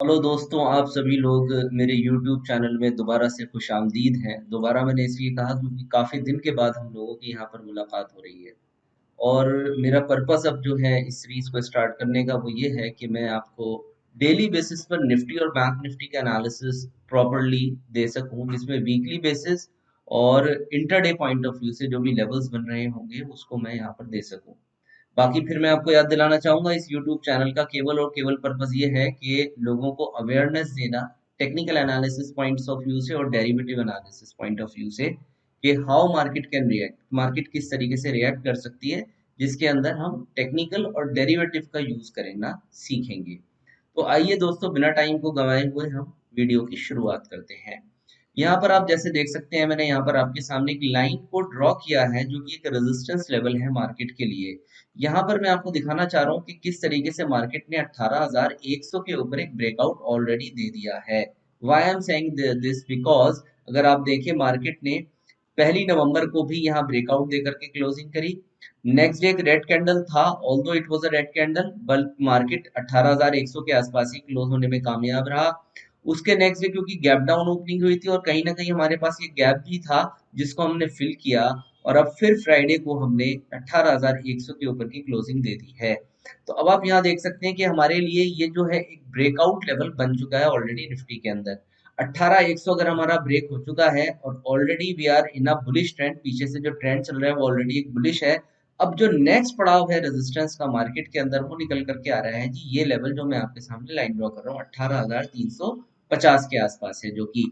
Hello दोस्तों, आप सभी लोग मेरे YouTube चैनल में दोबारा से खुशामदीद हैं। दोबारा मैंने इसलिए कहा क्योंकि काफ़ी दिन के बाद हम लोगों की यहाँ पर मुलाकात हो रही है। और मेरा पर्पस अब जो है इस सीरीज़ को स्टार्ट करने का वो ये है कि मैं आपको डेली बेसिस पर निफ्टी और बैंक निफ्टी का एनालिसिस प्रॉपर्ली दे सकूं, जिसमें वीकली बेसिस और इंटरडे पॉइंट ऑफ व्यू से जो भी लेवल्स बन रहे होंगे उसको मैं यहाँ पर दे सकूं। बाकी फिर मैं आपको याद दिलाना चाहूंगा, इस YouTube चैनल का केवल और केवल पर्पस ये है कि लोगों को अवेयरनेस देना technical analysis points of view से और derivative analysis point of view से कि how market can react, market किस तरीके से रिएक्ट कर सकती है, जिसके अंदर हम टेक्निकल और डेरिवेटिव का यूज करना सीखेंगे। तो आइए दोस्तों, बिना टाइम को गंवाए हुए हम वीडियो की शुरुआत करते हैं। यहाँ पर आप जैसे देख सकते हैं, मैंने यहाँ पर आपके सामने एक लाइन को ड्रॉ किया है जो कि एक रेजिस्टेंस लेवल है मार्केट के लिए। यहाँ पर मैं आपको दिखाना चाह रहा हूँ कि किस तरीके से मार्केट ने 18,100 के ऊपर एक ब्रेकआउट ऑलरेडी दे दिया है। Why am saying this because अगर आप देखें, मार्केट ने 1 नवंबर को भी यहाँ ब्रेकआउट देकर के क्लोजिंग करी। नेक्स्ट डे एक रेड कैंडल था, although it was a red candle, बल्कि मार्केट 18,100 के आसपास ही क्लोज होने में कामयाब रहा। उसके नेक्स्ट डे क्योंकि गैप डाउन ओपनिंग हुई थी और कहीं ना कहीं हमारे पास ये गैप भी था जिसको हमने फिल किया, और अब फिर फ्राइडे को हमने 18,100 के ऊपर की क्लोजिंग दे दी है। तो अब आप यहाँ देख सकते हैं कि हमारे लिए ये जो है एक ब्रेकआउट लेवल बन चुका है ऑलरेडी निफ्टी के अंदर। 18,100 अगर हमारा ब्रेक हो चुका है और already we are in a bullish trend, पीछे से जो ट्रेंड चल रहा है वो ऑलरेडी एक बुलिश है। अब जो नेक्स्ट पड़ाव है रेजिस्टेंस का मार्केट के अंदर वो निकल करके आ रहा है जी, ये लेवल जो मैं आपके सामने लाइन ड्रॉ कर रहा हूँ 18,350 के आसपास है, जो कि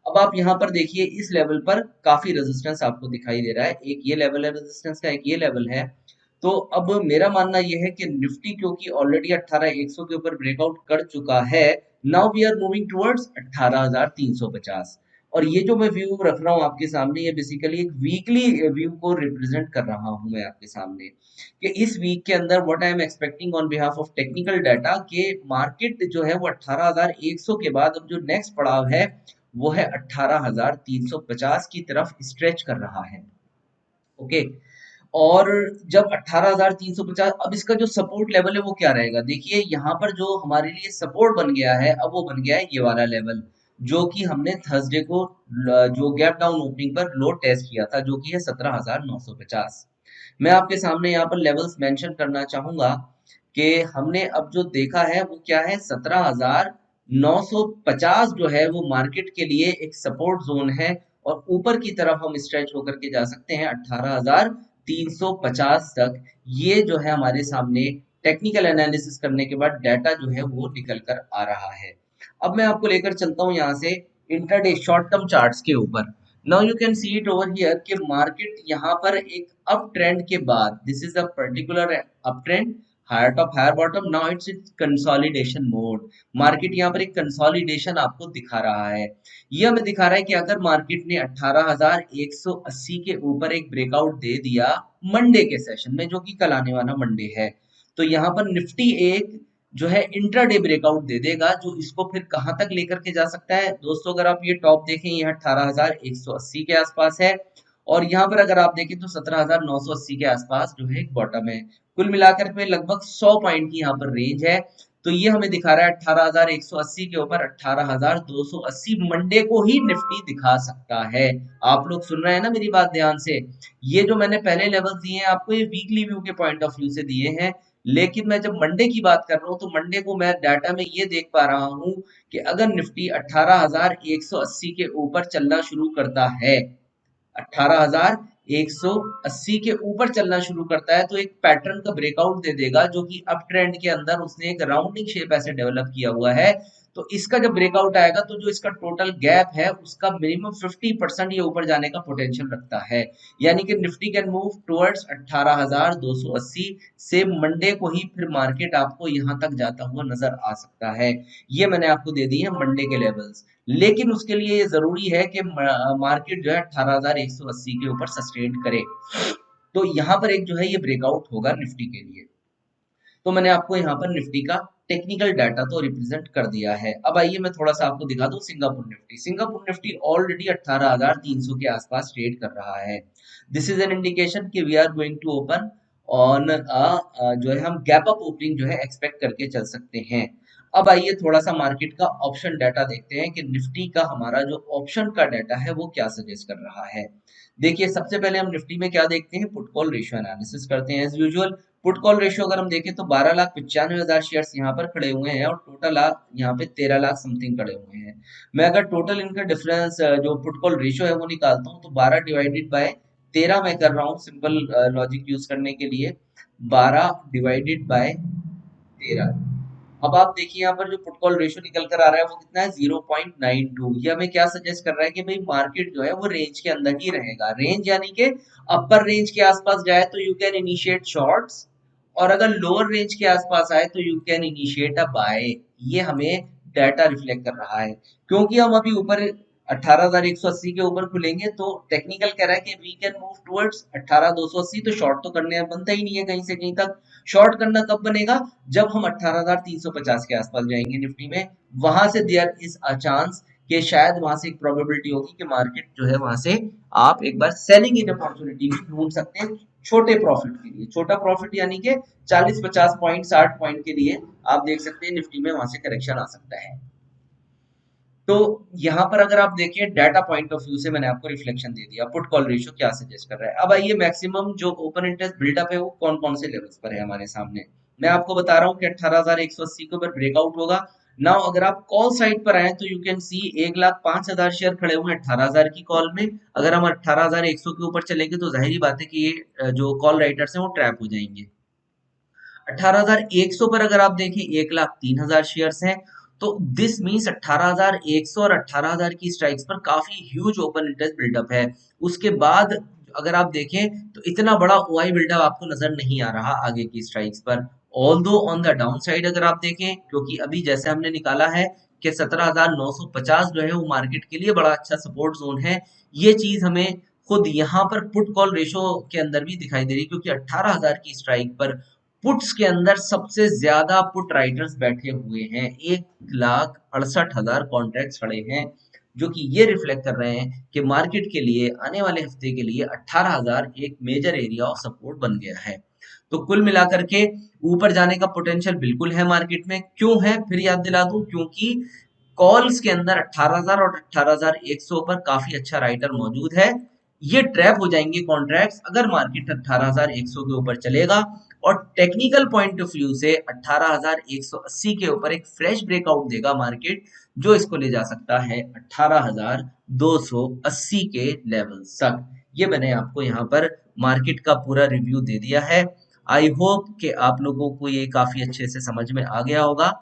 अब आप यहाँ पर देखिए इस लेवल पर काफी रेजिस्टेंस आपको दिखाई दे रहा है। एक ये लेवल है रेजिस्टेंस का, एक ये लेवल है। तो अब मेरा मानना यह है कि निफ्टी क्योंकि ऑलरेडी 18,100 के ऊपर ब्रेकआउट कर चुका है, now we are moving towards 18,350। और ये जो मैं व्यू रख रहा हूँ आपके सामने, ये बेसिकली एक वीकली व्यू को रिप्रेजेंट कर रहा हूँ मैं आपके सामने, कि इस वीक के अंदर what I am expecting on behalf of technical data के मार्केट जो है वो 18,100 के बाद अब जो नेक्स्ट पड़ाव है वो है 18,350 की तरफ स्ट्रेच कर रहा है। ओके। और जब 18,350, अब इसका जो सपोर्ट लेवल है वो क्या रहेगा, देखिए यहाँ पर जो हमारे लिए सपोर्ट बन गया है अब वो बन गया है ये वाला लेवल, जो कि हमने थर्सडे को जो गैप डाउन ओपनिंग पर लो टेस्ट किया था, जो कि है 17,950। मैं आपके सामने यहाँ पर लेवल्स मेंशन करना चाहूंगा कि हमने अब जो देखा है वो क्या है, 17,950 जो है वो मार्केट के लिए एक सपोर्ट जोन है। और ऊपर की तरफ हम स्ट्रेच होकर के जा सकते हैं 18,350 तक। ये जो है हमारे सामने टेक्निकल एनालिसिस करने के बाद डाटा जो है वो निकल कर आ रहा है। अब मैं आपको लेकर चलता हूँ यहाँ से इंट्राडे शॉर्ट टर्म चार्ट्स के ऊपर। Now you can see it over here कि मार्केट यहाँ पर एक अप ट्रेंड के बाद, this is a particular up trend, higher top higher bottom, now it's in consolidation mode. Market यहाँ पर एक कंसोलिडेशन आपको दिखा रहा है। ये हमें दिखा रहा है कि अगर मार्केट ने 18,180 के ऊपर एक ब्रेकआउट दे दिया मंडे के सेशन में, जो कि कल आने वाला मंडे है, तो यहाँ पर निफ्टी एक जो है इंट्राडे ब्रेकआउट दे देगा, जो इसको फिर कहां तक लेकर के जा सकता है दोस्तों। अगर आप ये टॉप देखें, ये 18,180 के आसपास है, और यहाँ पर अगर आप देखें तो 17,980 के आसपास जो है एक बॉटम है। कुल मिलाकर में लगभग 100 पॉइंट की यहाँ पर रेंज है। तो ये हमें दिखा रहा है 18,180 के ऊपर 18,280 मंडे को ही निफ्टी दिखा सकता है। आप लोग सुन रहे हैं ना मेरी बात ध्यान से। ये जो मैंने पहले लेवल दिए हैं आपको, ये वीकली व्यू के पॉइंट ऑफ व्यू से दिए हैं, लेकिन मैं जब मंडे की बात कर रहा हूँ तो मंडे को मैं डाटा में ये देख पा रहा हूँ कि अगर निफ्टी 18,180 के ऊपर चलना शुरू करता है, 18,180 के ऊपर चलना शुरू करता है, तो एक पैटर्न का ब्रेकआउट दे देगा, जो कि अप ट्रेंड के अंदर उसने एक राउंडिंग शेप ऐसे डेवलप किया हुआ है। तो इसका जब ब्रेकआउट आएगा तो जो इसका टोटल गैप है उसका मिनिमम 50% ये ऊपर जाने का पोटेंशियल रखता है। यानी कि निफ्टी कैन मूव टुवर्ड्स 18,280 से मंडे को ही फिर मार्केट आपको यहां तक जाता हुआ नजर आ सकता है। ये मैंने आपको दे दी है मंडे के लेवल्स, लेकिन उसके लिए ये जरूरी है कि मार्केट जो है 18,180 के ऊपर सस्टेन करे। तो यहाँ पर एक जो है ये ब्रेकआउट होगा निफ्टी के लिए। तो मैंने आपको यहाँ पर निफ्टी का टेक्निकल डाटा तो रिप्रेजेंट कर दिया है। अब आइए मैं थोड़ा सा आपको दिखा दूं Singapore Nifty. Singapore Nifty already 18,300 के आसपास ट्रेड कर रहा है। दिस इज एन इंडिकेशन कि we are going to open on जो है हम गैप अप ओपनिंग जो है एक्सपेक्ट करके चल सकते हैं। अब आइए थोड़ा सा मार्केट का ऑप्शन डाटा देखते हैं कि निफ्टी का हमारा जो ऑप्शन का डाटा है वो क्या सजेस्ट कर रहा है। देखिए सबसे पहले हम निफ्टी में क्या देखते हैं, पुट कॉल रेशियो एनालिसिस करते हैं as usual. Put call ratio अगर हम देखें तो 12,95,000 शेयर्स यहाँ पर खड़े हुए हैं और टोटल यहाँ पे 13 लाख समथिंग खड़े हुए हैं। मैं अगर टोटल इनका डिफरेंस जो पुट कॉल रेशियो है वो निकालता हूँ तो 12 डिवाइडेड बाय 13 मैं कर रहा हूँ सिंपल लॉजिक यूज करने के लिए। 12 डिवाइडेड बाय 13। अब आप देखिए यहाँ पर जो पुट कॉल रेशियो निकल कर आ रहा है वो कितना है, 0.92। ये हमें क्या सजेस्ट कर रहा है कि भाई मार्केट जो है वो रेंज के अंदर ही रहेगा। रेंज यानी कि अपर रेंज के आसपास जाए तो यू कैन इनिशिएट शॉर्ट्स, और अगर लोअर रेंज के आसपास आए तो you can initiate a buy. ये हमें डाटा रिफ्लेक्ट कर रहा है। क्योंकि हम अभी ऊपर 18,180 के ऊपर खुलेंगे तो टेक्निकल कह रहा है कि वी कैन मूव टुवर्ड्स 18,280, तो शॉर्ट तो करने बनता ही नहीं है कहीं से कहीं तक। शॉर्ट करना कब बनेगा, जब हम 18,350 के आसपास जाएंगे निफ्टी में। वहां से देयर इज अ चांस कि शायद वहां से एक प्रोबेबिलिटी होगी कि मार्केट जो है वहां से आप एक बार सेलिंग इन अपॉर्चुनिटी भी ढूंढ सकते हैं छोटे प्रॉफिट के लिए। छोटा प्रॉफिट यानी कि 40-50 पॉइंट 60 पॉइंट के लिए आप देख सकते हैं निफ्टी में वहां से करेक्शन आ सकता है। तो यहाँ पर अगर आप देखें डाटा पॉइंट ऑफ व्यू से मैंने आपको रिफ्लेक्शन दे दिया पुट कॉल रेशियो क्या सजेस्ट कर रहा है। अब आइए मैक्सिमम जो ओपन इंटरेस्ट बिल्डअप है वो कौन कौन से लेवल्स पर है हमारे सामने। मैं आपको बता रहा हूँ कि 18,180 के ऊपर ब्रेकआउट होगा। नाउ अगर आप कॉल साइड पर आए तो यू कैन सी 1,05,000 शेयर खड़े हुए हैं 18,000 की कॉल में। अगर हम 18,100 के ऊपर चलेंगे तो जाहिर बात है कि ये जो कॉल राइटर्स हैं वो ट्रैप हो जाएंगे। 18,100 पर अगर आप देखें 1,03,000 शेयर्स हैं। तो दिस मीन्स 18,100 और 18,000 की स्ट्राइक्स पर काफी ह्यूज ओपन इंटरेस्ट बिल्डअप है। उसके बाद अगर आप देखें तो इतना बड़ा ओआई बिल्डअप आपको नजर नहीं आ रहा आगे की स्ट्राइक्स पर। Although on the down side अगर आप देखें, क्योंकि अभी जैसे हमने निकाला है कि 17,950 जो है वो मार्केट के लिए बड़ा अच्छा सपोर्ट जोन है। ये चीज हमें खुद यहाँ पर पुट कॉल रेशो के अंदर भी दिखाई दे रही है, क्योंकि 18,000 की स्ट्राइक पर पुट्स के अंदर सबसे ज्यादा पुट राइटर्स बैठे हुए हैं। 1,68,000 कॉन्ट्रैक्ट्स खड़े हैं, जो कि ये रिफ्लेक्ट कर रहे हैं कि मार्केट के लिए आने वाले हफ्ते के लिए 18,000 एक मेजर एरिया ऑफ सपोर्ट बन गया है। तो कुल मिलाकर के ऊपर जाने का पोटेंशियल बिल्कुल है मार्केट में। क्यों है फिर याद दिला दूं, क्योंकि कॉल्स के अंदर 18,000 और 18,100 पर काफी अच्छा राइटर मौजूद है। ये ट्रैप हो जाएंगे कॉन्ट्रैक्ट्स अगर मार्केट 18,100 के ऊपर चलेगा। और टेक्निकल पॉइंट ऑफ व्यू से 18,180 के ऊपर एक फ्रेश ब्रेकआउट देगा मार्केट, जो इसको ले जा सकता है 18,280 के लेवल तक। ये मैंने आपको यहाँ पर मार्केट का पूरा रिव्यू दे दिया है। आई होप कि आप लोगों को ये काफी अच्छे से समझ में आ गया होगा।